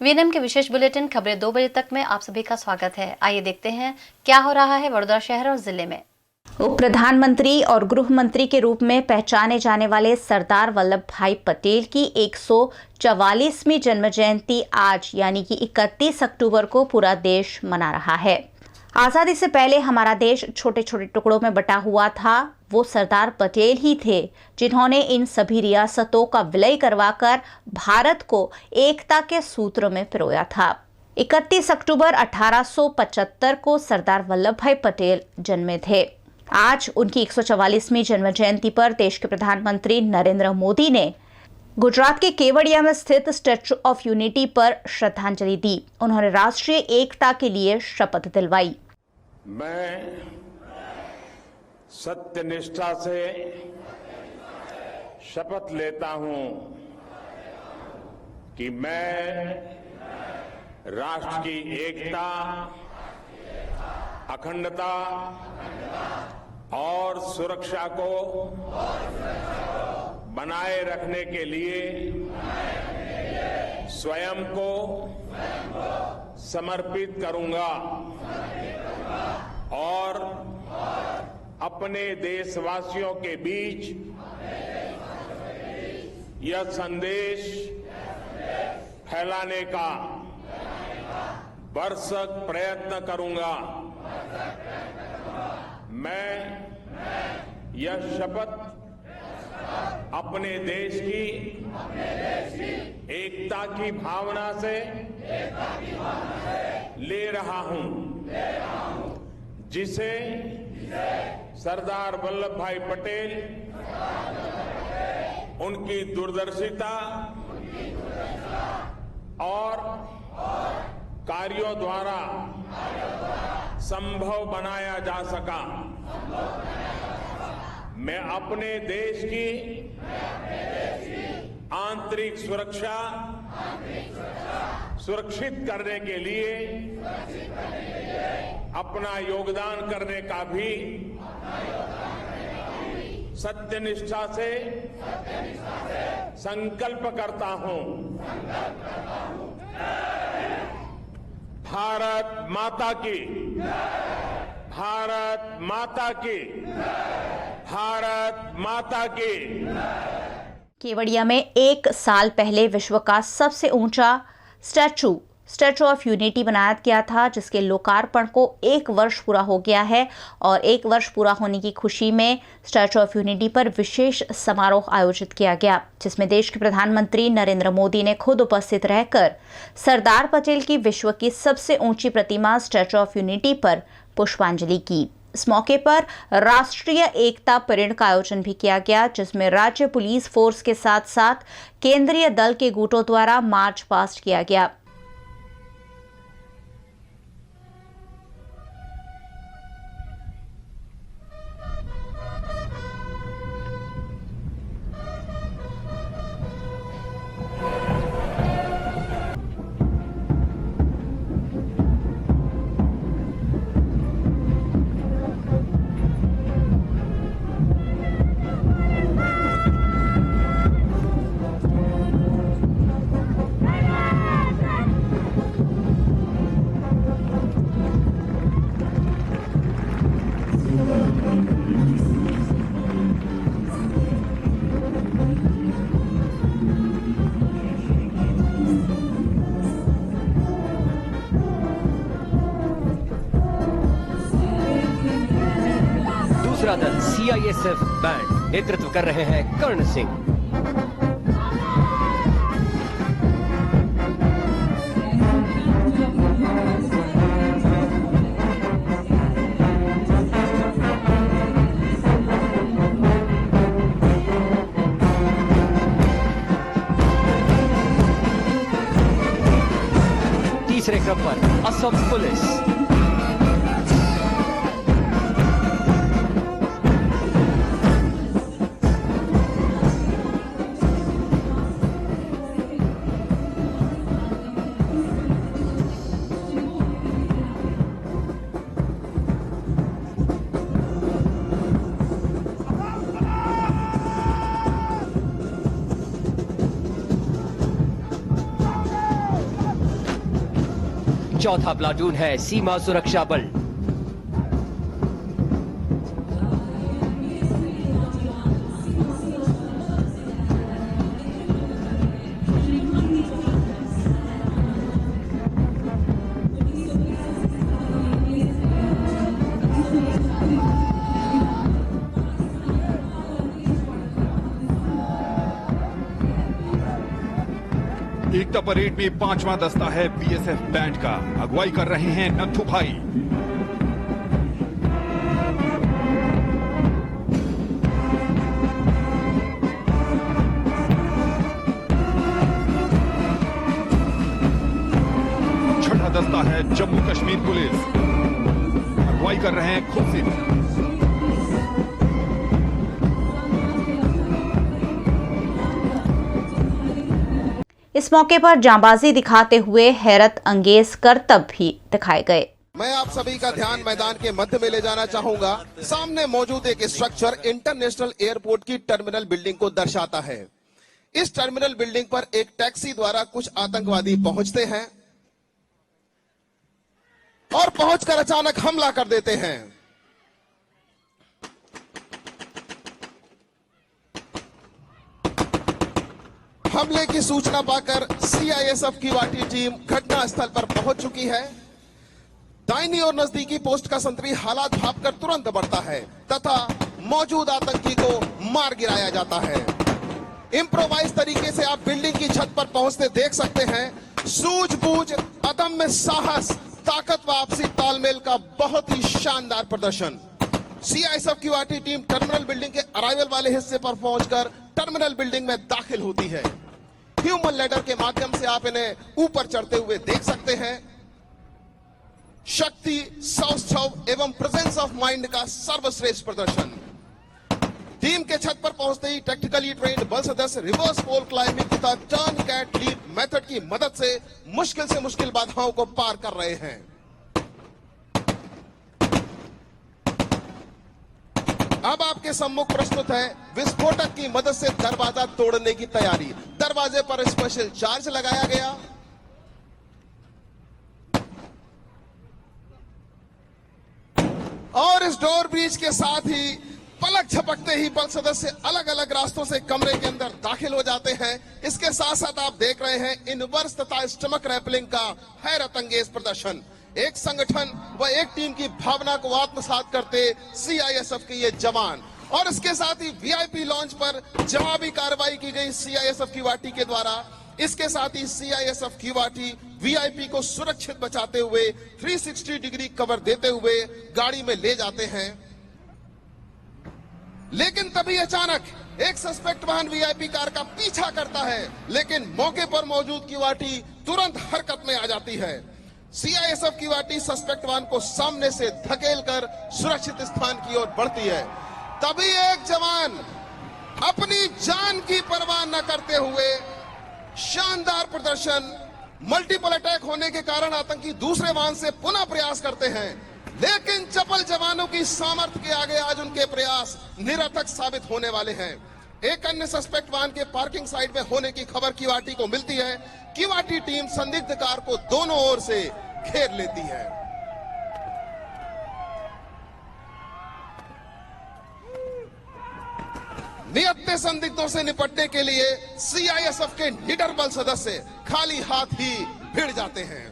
VNM के विशेष bulletin खबरें 2 बजे तक में आप सभी का स्वागत है। आइए देखते हैं क्या हो रहा है वडोदरा शहर और जिले में। उप प्रधानमंत्री और गृह मंत्री के रूप में पहचाने जाने वाले सरदार वल्लभ भाई पटेल की 144वीं जन्म जयंती आज यानी कि 31 अक्टूबर को पूरा देश मना रहा है। आजादी से पहले हमारा देश छोटे छोटे टुकड़ों में बटा हुआ था। वो सरदार पटेल ही थे जिन्होंने इन सभी रियासतों का विलय करवाकर भारत को एकता के सूत्र में पिरोया था। 31 अक्टूबर 1875 को सरदार वल्लभ भाई पटेल जन्मे थे। आज उनकी 144वीं जन्म जयंती पर देश के प्रधानमंत्री नरेंद्र मोदी ने गुजरात के केवड़िया में स्थित स्टैच्यू ऑफ यूनिटी पर श्रद्धांजलि दी। उन्होंने राष्ट्रीय एकता के लिए शपथ दिलवाई। मैं सत्यनिष्ठा से शपथ लेता हूं कि मैं राष्ट्र की एकता, अखंडता और सुरक्षा को बनाए रखने के लिए स्वयं को समर्पित करूंगा और अपने देशवासियों के बीच यह संदेश फैलाने का भरसक प्रयत्न करूंगा। मैं यह शपथ अपने देश की एकता की भावना से ले रहा हूं, जिसे सरदार वल्लभ भाई पटेल उनकी दूरदर्शिता और कार्यों द्वारा संभव बनाया जा सका। मैं अपने देश की आंतरिक सुरक्षा सुरक्षित करने के लिए अपना योगदान करने का भी सत्यनिष्ठा से संकल्प करता हूं। भारत माता की, भारत माता की, भारत माता की। केवड़िया में एक साल पहले विश्व का सबसे ऊंचा स्टैच्यू ऑफ यूनिटी बनाया गया था, जिसके लोकार्पण को 1 वर्ष पूरा हो गया है और 1 वर्ष पूरा होने की खुशी में स्टैच्यू ऑफ यूनिटी पर विशेष समारोह आयोजित किया गया, जिसमें देश के प्रधानमंत्री नरेंद्र मोदी ने खुद उपस्थित रहकर सरदार पटेल की विश्व की सबसे ऊंची प्रतिमा स्टैच्यू ऑफ यूनिटी पर पुष्पांजलि की। इस मौके पर राष्ट्रीय एकता परेड का आयोजन भी किया गया, जिसमें राज्य पुलिस फोर्स के साथ साथ केंद्रीय दल के गुटों द्वारा मार्च पास्ट किया गया। दूसरा दल CISF बैंड नेतृत्व कर रहे हैं कर्ण सिंह। तीसरे क्रम पर असम पुलिस, चौथा प्लाटून है सीमा सुरक्षा बल। एकता परेड में 5वां दस्ता है बीएसएफ बैंड का। अगुवाई कर रहे हैं नथु भाई। छठा दस्ता है जम्मू कश्मीर पुलिस। अगुवाई कर रहे हैं खुर्शीद। इस मौके पर जांबाजी दिखाते हुए हैरत अंगेज करतब भी दिखाए गए। मैं आप सभी का ध्यान मैदान के मध्य में ले जाना चाहूंगा। सामने मौजूद एक स्ट्रक्चर इंटरनेशनल एयरपोर्ट की टर्मिनल बिल्डिंग को दर्शाता है। इस टर्मिनल बिल्डिंग पर एक टैक्सी द्वारा कुछ आतंकवादी पहुंचते हैं और पहुंचकर अचानक हमला कर देते हैं। हमले की सूचना पाकर सीआईएसएफ की वाटी टीम घटनास्थल पर पहुंच चुकी है। दाहिनी और नजदीकी पोस्ट का संतरी हालात भांपकर तुरंत बढ़ता है तथा मौजूद आतंकी को मार गिराया जाता है। इम्प्रोवाइज तरीके से आप बिल्डिंग की छत पर पहुंचते देख सकते हैं। सूझबूझ, अदम्य साहस, ताकत व आपसी तालमेल का बहुत ही शानदार प्रदर्शन। सीआईएसएफ की वाटी टीम टर्मिनल बिल्डिंग के अराइवल वाले हिस्से पर पहुंचकर टर्मिनल बिल्डिंग में दाखिल होती है। ह्यूमन लैडर के माध्यम से आप इन्हें ऊपर चढ़ते हुए देख सकते हैं। शक्ति, सौष्ठव एवं प्रेजेंस ऑफ माइंड का सर्वश्रेष्ठ प्रदर्शन। टीम के छत पर पहुंचते ही टेक्निकली ट्रेन्ड बल सदस्य रिवर्स पोल क्लाइंबिंग तथा टर्न कैट लीप मेथड की मदद से मुश्किल बाधाओं को पार कर रहे हैं। अब आपके सम्मुख प्रस्तुत है विस्फोटक की मदद से दरवाजा तोड़ने की तैयारी। दरवाजे पर स्पेशल चार्ज लगाया गया। और इस डोर ब्रीच के साथ ही पलक झपकते ही बल सदस्य अलग अलग रास्तों से कमरे के अंदर दाखिल हो जाते हैं। इसके साथ साथ आप देख रहे हैं इनवर्स तथा स्टमक रैपलिंग का हैरत अंगेज प्रदर्शन। एक संगठन व एक टीम की भावना को आत्मसात करते सीआईएसएफ के ये जवान। और इसके साथ ही वीआईपी लॉन्च पर जवाबी कार्रवाई की गई सीआईएसएफ की वाटी के द्वारा। इसके साथ ही सीआईएसएफ की वाटी वीआईपी को सुरक्षित बचाते हुए 360 डिग्री कवर देते हुए गाड़ी में ले जाते हैं। लेकिन तभी अचानक एक सस्पेक्ट वाहन वीआईपी कार का पीछा करता है, लेकिन मौके पर मौजूद की वाटी तुरंत हरकत में आ जाती है। सीआईएसएफ की वाटी सस्पेक्ट वाहन को सामने से धकेलकर सुरक्षित स्थान की ओर बढ़ती है। तभी एक जवान अपनी जान की परवाह न करते हुए शानदार प्रदर्शन। मल्टीपल अटैक होने के कारण आतंकी दूसरे वाहन से पुनः प्रयास करते हैं, लेकिन चपल जवानों की सामर्थ्य के आगे आज उनके प्रयास निरर्थक साबित होने वाले हैं। एक अन्य सस्पेक्ट वाहन के पार्किंग साइड में होने की खबर किवाटी को मिलती है। किवाटी टीम संदिग्ध कार को दोनों ओर से घेर लेती है। नियत्ते संदिग्धों से निपटने के लिए सीआईएसएफ के निडर बल सदस्य खाली हाथ ही भिड़ जाते हैं।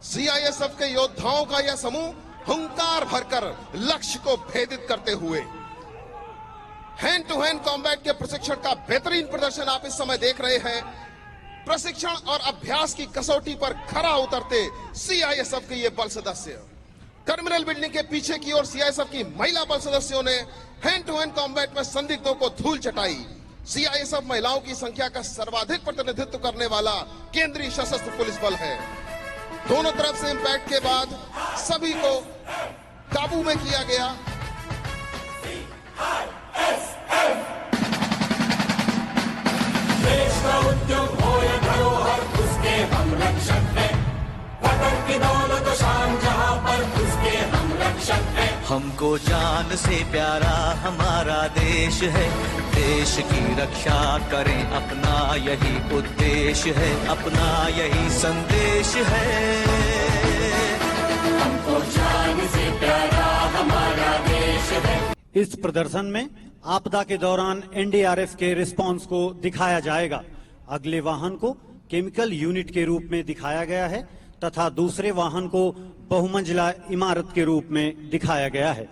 सीआईएसएफ के योद्धाओं का यह समूह हुंकार भरकर लक्ष्य को भेदित करते हुए हैंड टू हैंड कॉम्बैट के प्रशिक्षण का बेहतरीन प्रदर्शन आप इस समय देख रहे हैं। प्रशिक्षण और अभ्यास की कसौटी पर खरा उतरते सीआईएसएफ के ये बल सदस्य। टर्मिनल बिल्डिंग के पीछे की ओर सीआईएसएफ की महिला बल सदस्यों ने हैंड टू हैंड कॉम्बैट में संदिग्धों को धूल चटाई। सीआईएसएफ महिलाओं की संख्या का सर्वाधिक प्रतिनिधित्व करने वाला केंद्रीय सशस्त्र पुलिस बल है। दोनों तरफ से इंपैक्ट के बाद सभी को काबू में किया गया। देश का उद्योग हो या धरोहर उसके हम रक्षक हैं। वतन की दौलत शान जहां पर उसके हम रक्षक हैं। हमको जान से प्यारा हमारा देश है, देश की रक्षा करें अपना यही उद्देश्य है, अपना यही संदेश है। हमको जान से प्यारा हमारा देश है। इस प्रदर्शन में आपदा के दौरान एनडीआरएफ के रिस्पांस को दिखाया जाएगा। अगले वाहन को केमिकल यूनिट के रूप में दिखाया गया है तथा दूसरे वाहन को बहुमंजिला इमारत के रूप में दिखाया गया है।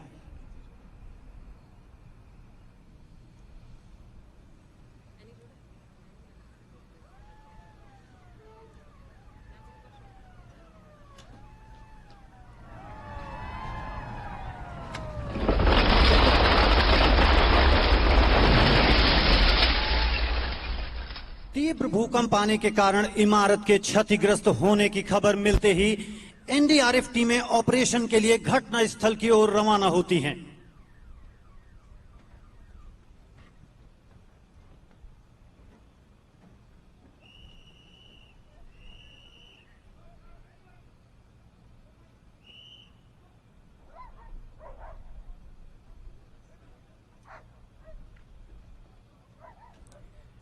तीव्र भूकंप आने के कारण इमारत के क्षतिग्रस्त होने की खबर मिलते ही एनडीआरएफ टीमें ऑपरेशन के लिए घटना स्थल की ओर रवाना होती हैं।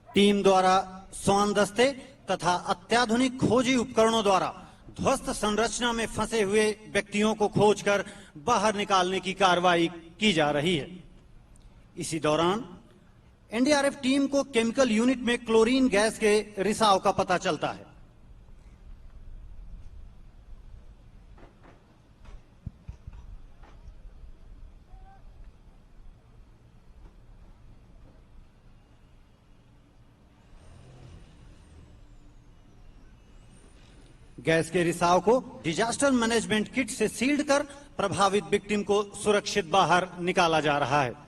टीम द्वारा स्वान दस्ते तथा अत्याधुनिक खोजी उपकरणों द्वारा ध्वस्त संरचना में फंसे हुए व्यक्तियों को खोजकर बाहर निकालने की कार्रवाई की जा रही है। इसी दौरान एनडीआरएफ टीम को केमिकल यूनिट में क्लोरीन गैस के रिसाव का पता चलता है। गैस के रिसाव को डिजास्टर मैनेजमेंट किट से सील्ड कर प्रभावित विक्टिम को सुरक्षित बाहर निकाला जा रहा है।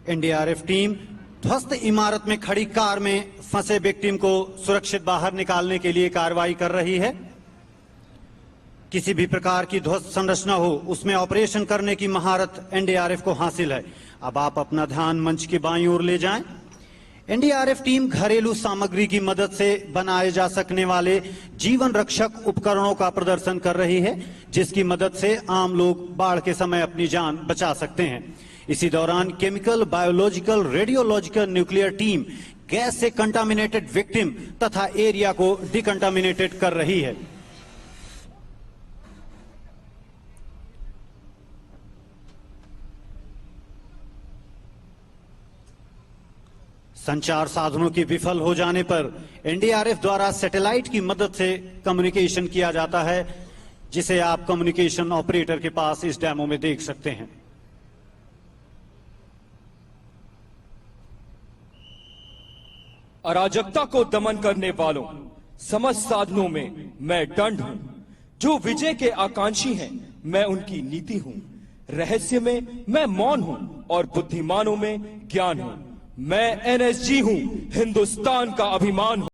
एनडीआरएफ टीम ध्वस्त इमारत में खड़ी कार में फंसे विक्टिम को सुरक्षित बाहर निकालने के लिए कार्रवाई कर रही है। किसी भी प्रकार की ध्वस्त संरचना हो उसमें ऑपरेशन करने की महारत एनडीआरएफ को हासिल है। अब आप अपना ध्यान मंच के बाईं ओर ले जाएं। एनडीआरएफ टीम घरेलू सामग्री की मदद से बनाए जा सकने वाले जीवन रक्षक उपकरणों का प्रदर्शन कर रही है, जिसकी मदद से आम लोग बाढ़ के समय अपनी जान बचा सकते हैं। इसी दौरान chemical, biological, radiological, nuclear team gas से कंटामिनेटेड विक्टिम तथा एरिया को डिकंटामिनेटेड कर रही है। संचार साधनों की विफल हो जाने पर एनडीआरएफ द्वारा सैटेलाइट की मदद से कम्युनिकेशन किया जाता है, जिसे आप कम्युनिकेशन ऑपरेटर के पास इस डेमो में देख सकते हैं। अराजकता को दमन करने वालों समस्त साधनों में मैं दंड हूं। जो विजय के आकांक्षी हैं, मैं उनकी नीति हूं। रहस्य में मैं मौन हूं और बुद्धिमानों में ज्ञान हूं। मैं एनएसजी हूं, हिंदुस्तान का अभिमान हूं।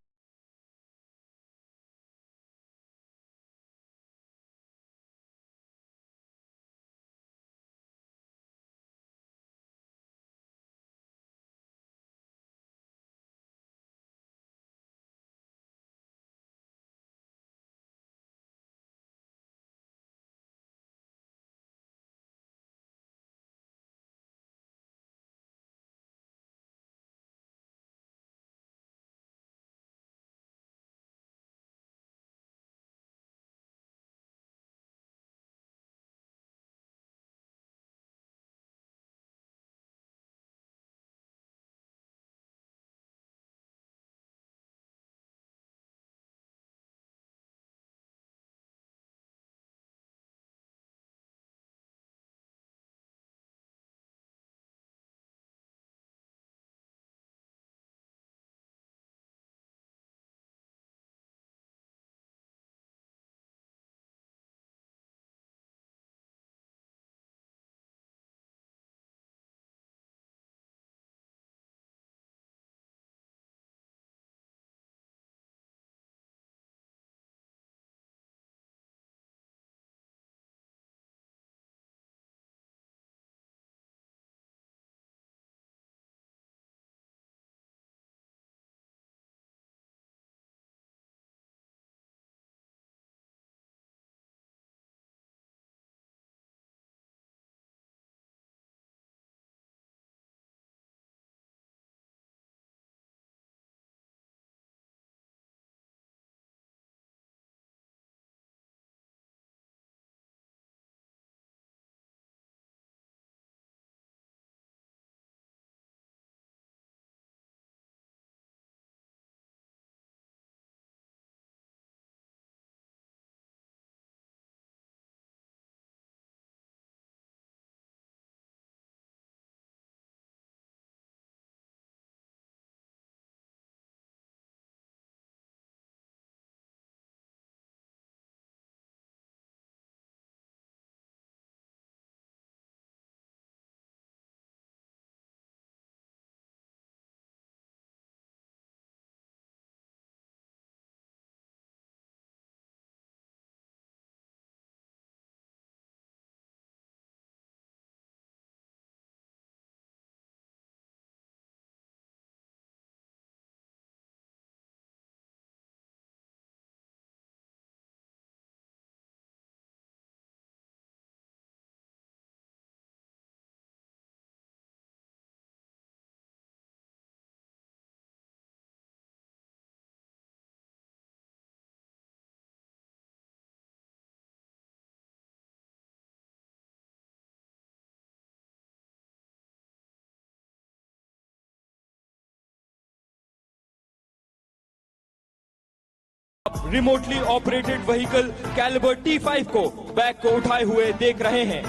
Remotely operated vehicle calibre T5 को बैग को उठाए हुए देख रहे हैं।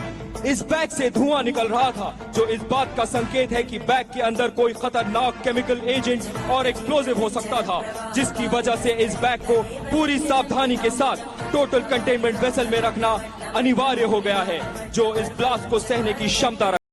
इस बैग से धुआं निकल रहा था, जो इस बात का संकेत है कि बैग के अंदर कोई खतरनाक केमिकल एजेंट और एक्सप्लोजिव हो सकता था, जिसकी वजह से इस बैग को पूरी सावधानी के साथ टोटल कंटेनमेंट वेसल में रखना अनिवार्य हो गया है, जो इस ब्लास्ट को सहने की क्षमता रखता है।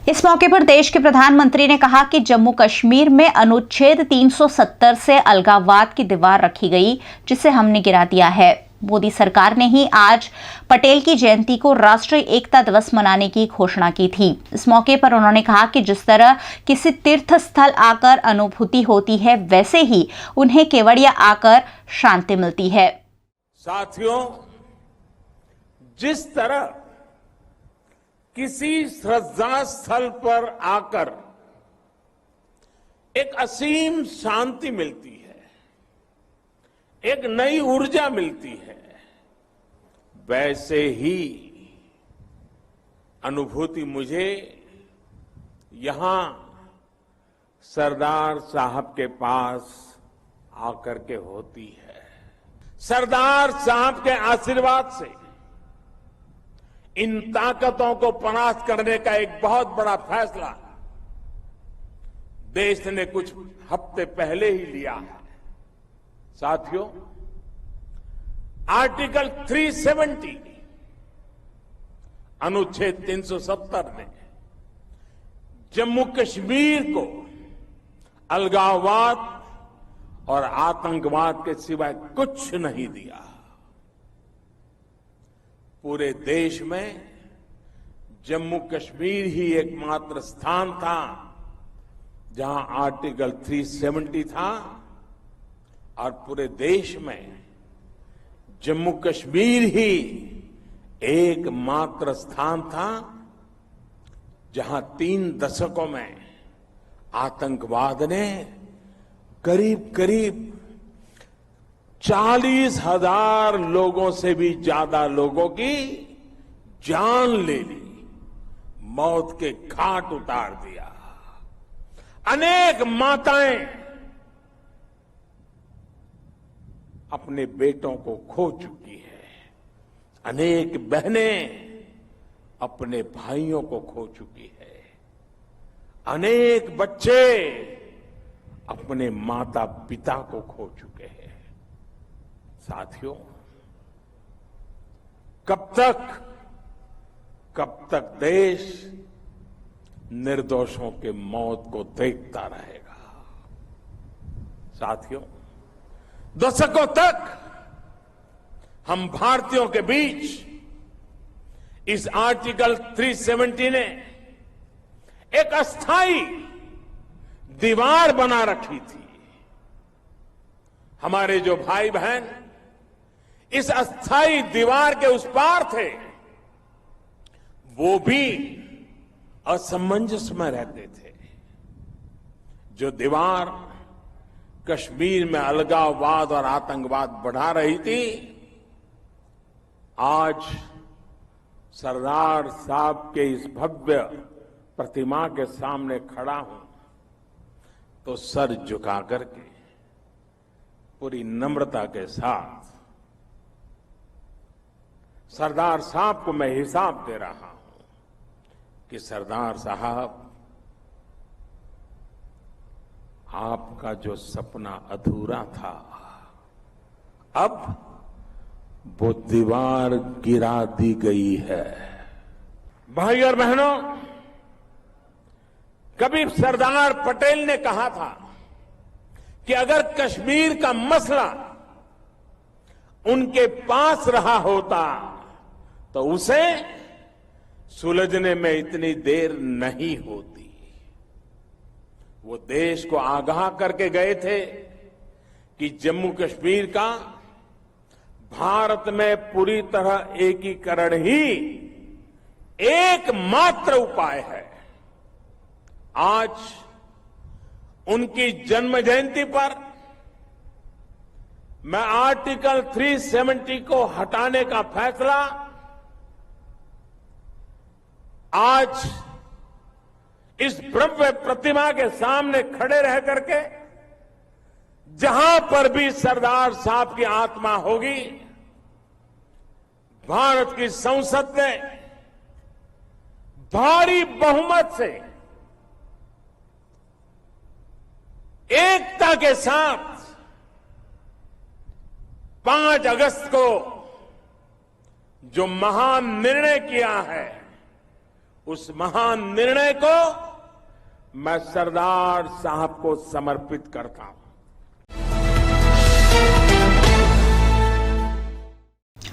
इस मौके पर देश के प्रधानमंत्री ने कहा कि जम्मू कश्मीर में अनुच्छेद 370 से अलगाववाद की दीवार रखी गई, जिसे हमने गिरा दिया है। मोदी सरकार ने ही आज पटेल की जयंती को राष्ट्रीय एकता दिवस मनाने की घोषणा की थी। इस मौके पर उन्होंने कहा कि जिस तरह किसी तीर्थ स्थल आकर अनुभूति होती है, वैसे ही उन्हें केवड़िया आकर शांति मिलती है। साथियों, जिस तरह किसी श्रद्धा स्थल पर आकर एक असीम शांति मिलती है, एक नई ऊर्जा मिलती है, वैसे ही अनुभूति मुझे यहां सरदार साहब के पास आकर के होती है। सरदार साहब के आशीर्वाद से इन ताकतों को परास्त करने का एक बहुत बड़ा फैसला देश ने कुछ हफ्ते पहले ही लिया है। साथियों, आर्टिकल 370 अनुच्छेद 370 ने जम्मू कश्मीर को अलगाववाद और आतंकवाद के सिवाय कुछ नहीं दिया। पूरे देश में जम्मू कश्मीर ही एकमात्र स्थान था जहां आर्टिकल 370 था, और पूरे देश में जम्मू कश्मीर ही एकमात्र स्थान था जहां 3 दशकों में आतंकवाद ने करीब करीब 40,000 लोगों से भी ज्यादा लोगों की जान ले ली, मौत के घाट उतार दिया। अनेक माताएं अपने बेटों को खो चुकी है, अनेक बहनें अपने भाइयों को खो चुकी है, अनेक बच्चे अपने माता पिता को खो चुके हैं। साथियों, कब तक देश निर्दोषों के मौत को देखता रहेगा? साथियों, दशकों तक हम भारतीयों के बीच इस आर्टिकल 370 ने एक अस्थाई दीवार बना रखी थी। हमारे जो भाई बहन इस अस्थाई दीवार के उस पार थे, वो भी असमंजस में रहते थे। जो दीवार कश्मीर में अलगाववाद और आतंकवाद बढ़ा रही थी, आज सरदार साहब के इस भव्य प्रतिमा के सामने खड़ा हूं तो सर झुका करके पूरी नम्रता के साथ सरदार साहब को मैं हिसाब दे रहा हूं कि सरदार साहब, आपका जो सपना अधूरा था, अब वो दीवार गिरा दी गई है। भाई और बहनों, कभी सरदार पटेल ने कहा था कि अगर कश्मीर का मसला उनके पास रहा होता तो उसे सुलझने में इतनी देर नहीं होती। वो देश को आगाह करके गए थे कि जम्मू कश्मीर का भारत में पूरी तरह एकीकरण ही एकमात्र उपाय है। आज उनकी जन्म जयंती पर मैं आर्टिकल 370 को हटाने का फैसला आज इस भव्य प्रतिमा के सामने खड़े रह करके, जहां पर भी सरदार साहब की आत्मा होगी, भारत की संसद ने भारी बहुमत से एकता के साथ 5 अगस्त को जो महान निर्णय किया है, उस महान निर्णय को मैं सरदार साहब को समर्पित करता हूं।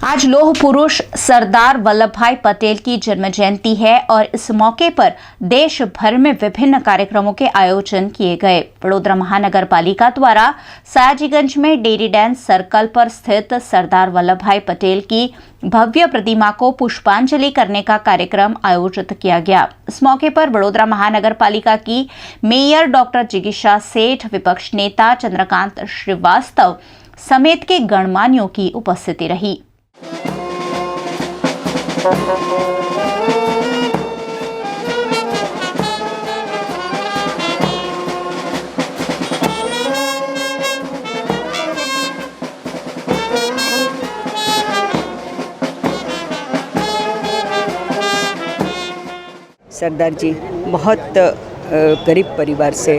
आज लौह पुरुष सरदार वल्लभ भाई पटेल की जन्म जयंती है और इस मौके पर देश भर में विभिन्न कार्यक्रमों के आयोजन किए गए। वडोदरा महानगर पालिका द्वारा सयाजीगंज में डेरी डांस सर्कल पर स्थित सरदार वल्लभ भाई पटेल की भव्य प्रतिमा को पुष्पांजलि करने का कार्यक्रम आयोजित किया गया। इस मौके पर वडोदरा महानगर पालिका की मेयर डॉक्टर जिगीषा सेठ, विपक्ष नेता चंद्रकांत श्रीवास्तव समेत के गणमान्यों की उपस्थिति रही। सरदार जी बहुत गरीब परिवार से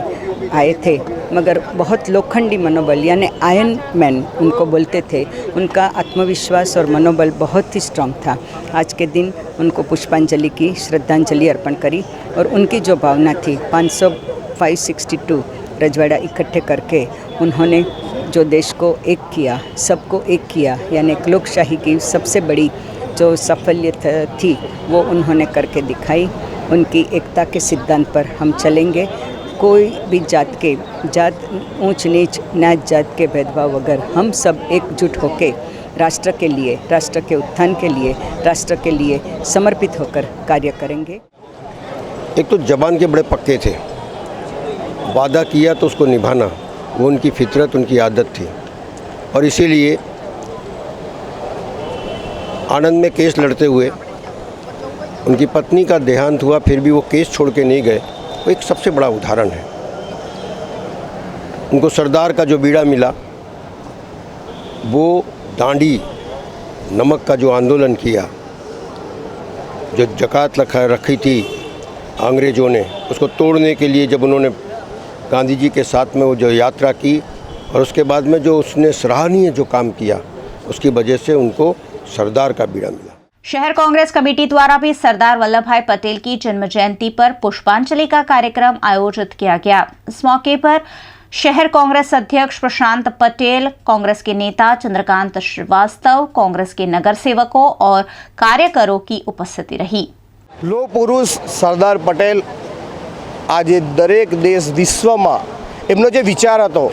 आए थे, मगर बहुत लोखंडी मनोबल यानी आयरन मैन उनको बोलते थे। उनका आत्मविश्वास और मनोबल बहुत ही स्ट्रांग था। आज के दिन उनको पुष्पांजलि की, श्रद्धांजलि अर्पण करी और उनकी जो भावना थी 562 रजवाड़ा इकट्ठे करके उन्होंने जो देश को एक किया, सबको एक किया, यानी एक लोकशाही की सबसे बड़ी जो सफलता थी वो उन्होंने करके दिखाई। उनकी एकता के सिद्धांत पर हम चलेंगे। कोई भी जात ऊंच नीच नाच जात के भेदभाव वगैर हम सब एकजुट होकर राष्ट्र के लिए, राष्ट्र के उत्थान के लिए, राष्ट्र के लिए समर्पित होकर कार्य करेंगे। एक तो जबान के बड़े पक्के थे, वादा किया तो उसको निभाना, वो उनकी फितरत, उनकी आदत थी। और इसीलिए आनंद में केस लड़ते हुए उनकी पत्नी का देहांत हुआ, फिर भी वो केस छोड़ के नहीं गए। वो एक सबसे बड़ा उदाहरण है। उनको सरदार का जो बीड़ा मिला, वो दांडी नमक का जो आंदोलन किया, जो जकात रखी थी अंग्रेज़ों ने, उसको तोड़ने के लिए जब उन्होंने गांधी जी के साथ में वो जो यात्रा की और उसके बाद में जो उसने सराहनीय जो काम किया, उसकी वजह से उनको सरदार का बीड़ा मिला। शहर कांग्रेस कमेटी द्वारा भी सरदार वल्लभ भाई पटेल की जन्म जयंती पर पुष्पांजलि का कार्यक्रम आयोजित किया गया। इस मौके पर शहर कांग्रेस अध्यक्ष प्रशांत पटेल, कांग्रेस के नेता चंद्रकांत श्रीवास्तव, कांग्रेस के नगर सेवकों और कार्यकरों की उपस्थिति रही। लौह पुरुष सरदार पटेल आज दरेक देश विश्व में एमनो जो विचार हतो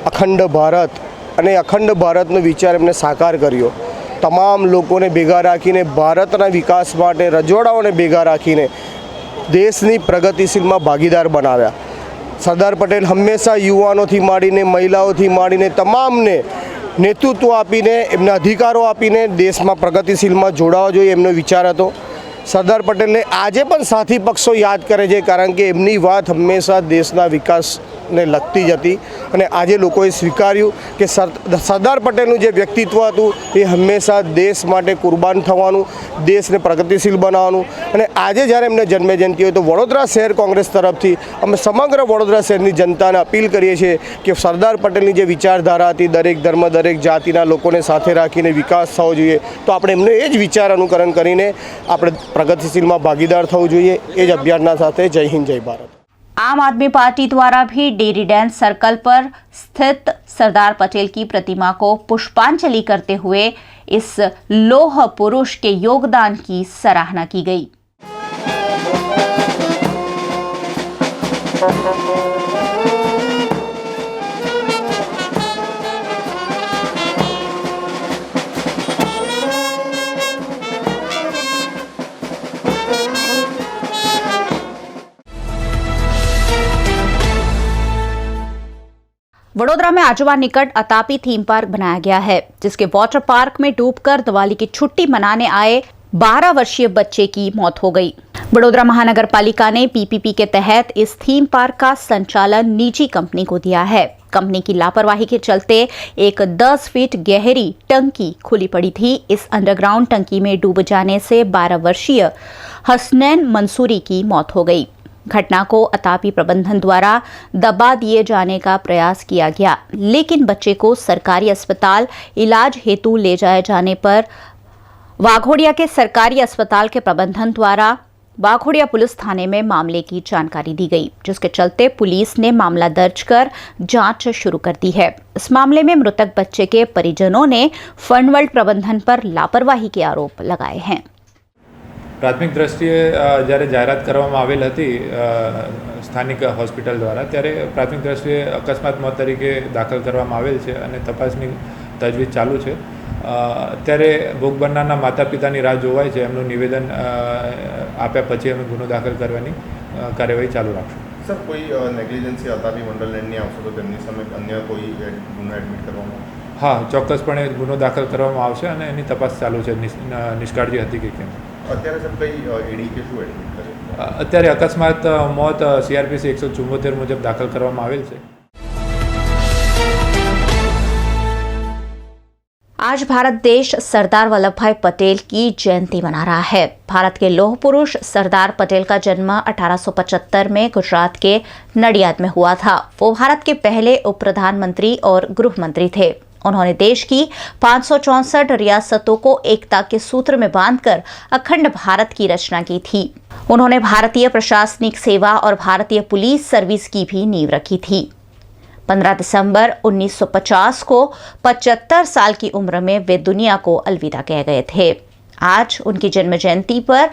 अखंड भारत अने अखंड भारतनो विचार एमने साकार कर्यो। तमाम लोगोने भेगा राखीने भारतना विकास माटे रजवाड़ाओने भेगा राखीने देशनी प्रगतिशील में भागीदार बनाव्या। सरदार पटेल हमेशा युवानोथी मांडीने महिलाओथी मांडीने तमामने नेतृत्व आपीने एमना अधिकारों आपीने देश में प्रगतिशील में जोड़ावा जोईए एमनो विचार हतो। सरदार पटेल ने आजे पण साथी पक्षों याद करे छे, कारण के एमनी वात हमेशा देशना विकास દેશને લગતી જ હતી અને આજે લોકોએ સ્વીકાર્યું કે સરદાર પટેલનું જે વ્યક્તિત્વ હતું એ હંમેશા દેશ માટે કુરબાન થવાનું, દેશને પ્રગતિશીલ બનાવવાનું અને આજે જ્યારે એમને જન્મજયંતિ હોય તો વડોદરા શહેર કોંગ્રેસ તરફથી અમે સમગ્ર વડોદરા શહેરની જનતાને અપીલ કરીએ છીએ કે સરદાર પટેલની જે વિચારધારા હતી દરેક ધર્મ દરેક જાતિના લોકોને સાથે રાખીને વિકાસ થવો જોઈએ તો આપણે એમને એ જ વિચાર અનુકરણ કરીને આપણે પ્રગતિશીલમાં ભાગીદાર થવું જોઈએ। એ જ અભિયાનના સાથે જય હિન્દ જય ભારત। आम आदमी पार्टी द्वारा भी डेरी डैंस सर्कल पर स्थित सरदार पटेल की प्रतिमा को पुष्पांजलि करते हुए इस लौह पुरुष के योगदान की सराहना की गई। वडोदरा में आजवा निकट अतापी थीम पार्क बनाया गया है, जिसके वाटर पार्क में डूबकर दिवाली की छुट्टी मनाने आए 12 वर्षीय बच्चे की मौत हो गई। वडोदरा महानगर पालिका ने पीपीपी के तहत इस थीम पार्क का संचालन निजी कंपनी को दिया है। कंपनी की लापरवाही के चलते एक 10 फीट गहरी टंकी खुली पड़ी थी। इस अंडरग्राउंड टंकी में डूब जाने से 12 वर्षीय हसनैन मंसूरी की मौत हो गई। घटना को अतापी प्रबंधन द्वारा दबा दिए जाने का प्रयास किया गया, लेकिन बच्चे को सरकारी अस्पताल इलाज हेतु ले जाए जाने पर वाघोड़िया के सरकारी अस्पताल के प्रबंधन द्वारा वाघोड़िया पुलिस थाने में मामले की जानकारी दी गई, जिसके चलते पुलिस ने मामला दर्ज कर जांच शुरू कर दी है। इस मामले में मृतक बच्चे के परिजनों ने फनवर्ल्ड प्रबंधन पर लापरवाही के आरोप लगाए हैं। प्राथमिक दृष्टिए જ્યારે જાહેરાત કરવામાં આવેલ હતી સ્થાનિક હોસ્પિટલ દ્વારા ત્યારે પ્રાથમિક દૃષ્ટિએ અકસ્માત મોત તરીકે દાખલ કરવામાં આવેલ છે અને તપાસની તજવીજ ચાલુ છે। અત્યારે ભોગ બનનારના માતા પિતાની રાહ જોવાય છે, એમનું નિવેદન આપ્યા પછી અમે ગુનો દાખલ કરવાની કાર્યવાહી ચાલુ રાખશું। સર, કોઈ નેગ્લિજન્સી અતાપી મંડળ લેન્ડની આવશે તો તેમની સામે અન્ય કોઈ ગુનો એડમિટ કરવામાં આવશે? હા, ચોક્કસપણે ગુનો દાખલ કરવામાં આવશે અને એની તપાસ ચાલુ છે નિષ્કાળજી હતી કે કેમ। અત્યારે સર કઈ એડી કે શું એડમિટ કરે? અત્યારે અકસ્માત મોત CRPC 174 મુજબ દાખલ કરવામાં આવેલ છે। आज भारत देश सरदार वल्लभ भाई पटेल की जयंती मना रहा है। भारत के लौह पुरुष सरदार पटेल का जन्म 1875 में गुजरात के नडियाद में हुआ था। वो भारत के पहले उप प्रधानमंत्री और गृह मंत्री थे। उन्होंने देश की 564 रियासतों को एकता के सूत्र में बांधकर अखंड भारत की रचना की थी। उन्होंने भारतीय प्रशासनिक सेवा और भारतीय पुलिस सर्विस की भी नींव रखी थी। 15 दिसंबर 1950 को 75 साल की उम्र में वे दुनिया को अलविदा कह गए थे। आज उनकी जन्म जयंती पर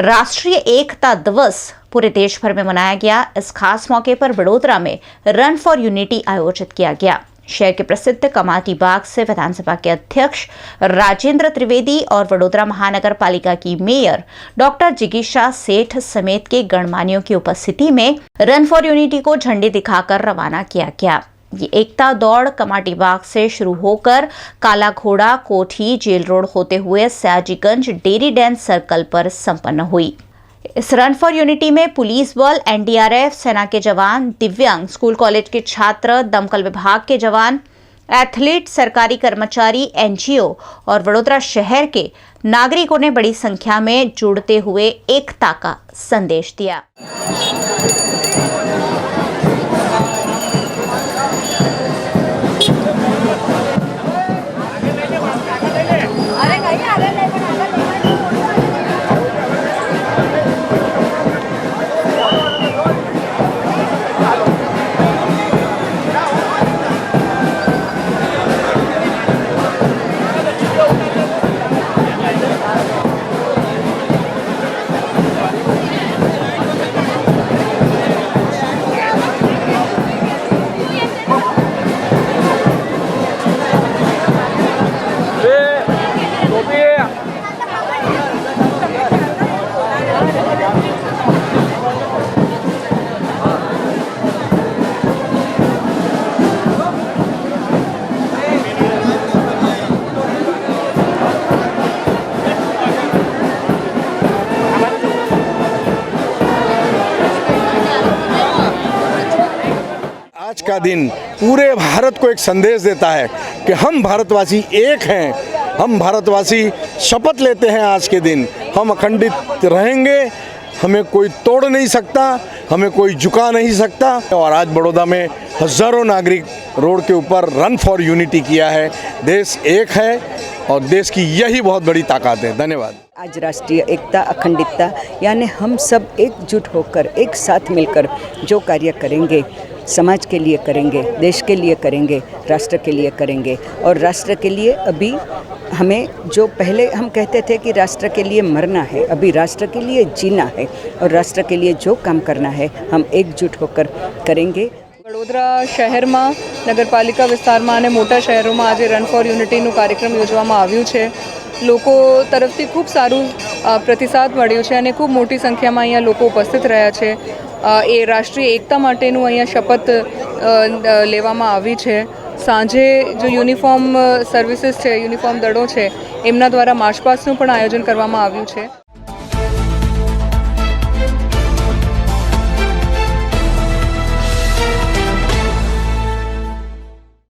राष्ट्रीय एकता दिवस पूरे देश भर में मनाया गया। इस खास मौके पर वडोदरा में रन फॉर यूनिटी आयोजित किया गया। शहर के प्रसिद्ध कमाटी बाग से विधानसभा के अध्यक्ष राजेंद्र त्रिवेदी और वडोदरा महानगर पालिका की मेयर डॉक्टर जिगीषा सेठ समेत के गणमान्यों की उपस्थिति में रन फॉर यूनिटी को झंडी दिखाकर रवाना किया गया। ये एकता दौड़ कमाटी बाग से शुरू होकर काला घोड़ा, कोठी, जेल रोड होते हुए सयाजीगंज डेरी डैंस सर्कल पर संपन्न हुई। इस रन फॉर यूनिटी में पुलिस बल, NDRF, सेना के जवान, दिव्यांग, स्कूल कॉलेज के छात्र, दमकल विभाग के जवान, एथलीट, सरकारी कर्मचारी, NGO और वडोदरा शहर के नागरिकों ने बड़ी संख्या में जुड़ते हुए एकता का संदेश दिया। का दिन पूरे भारत को एक संदेश देता है कि हम भारतवासी एक हैं, हम भारतवासी शपथ लेते हैं आज के दिन हम अखंडित रहेंगे, हमें कोई तोड़ नहीं सकता, हमें कोई झुका नहीं सकता। और आज बड़ौदा में हज़ारों नागरिक रोड के ऊपर रन फॉर यूनिटी किया है। देश एक है और देश की यही बहुत बड़ी ताकत है। धन्यवाद। आज राष्ट्रीय एकता अखंडितता यानी हम सब एकजुट होकर एक साथ मिलकर जो कार्य करेंगे, समाज के लिए करेंगे, देश के लिए करेंगे, राष्ट्र के लिए करेंगे। और राष्ट्र के लिए अभी हमें जो पहले हम कहते थे कि राष्ट्र के लिए मरना है, अभी राष्ट्र के लिए जीना है और राष्ट्र के लिए जो काम करना है हम एकजुट होकर करेंगे। વડોદરા શહેરમાં નગરપાલિકા વિસ્તારમાં અને મોટા શહેરોમાં આજે રન ફોર યુનિટીનું કાર્યક્રમ યોજવામાં આવ્યું છે। લોકો તરફથી ખૂબ સારું પ્રતિસાદ મળ્યો છે અને ખૂબ મોટી સંખ્યામાં અહીંયા લોકો ઉપસ્થિત રહ્યા છે। એ રાષ્ટ્રીય એકતા માટેનું અહીંયા શપથ લેવામાં આવી છે। સાંજે જો યુનિફોર્મ સર્વિસીસ છે, યુનિફોર્મ દળો છે, એમના દ્વારા માર્ચ પાસ્ટનું પણ આયોજન કરવામાં આવ્યું છે।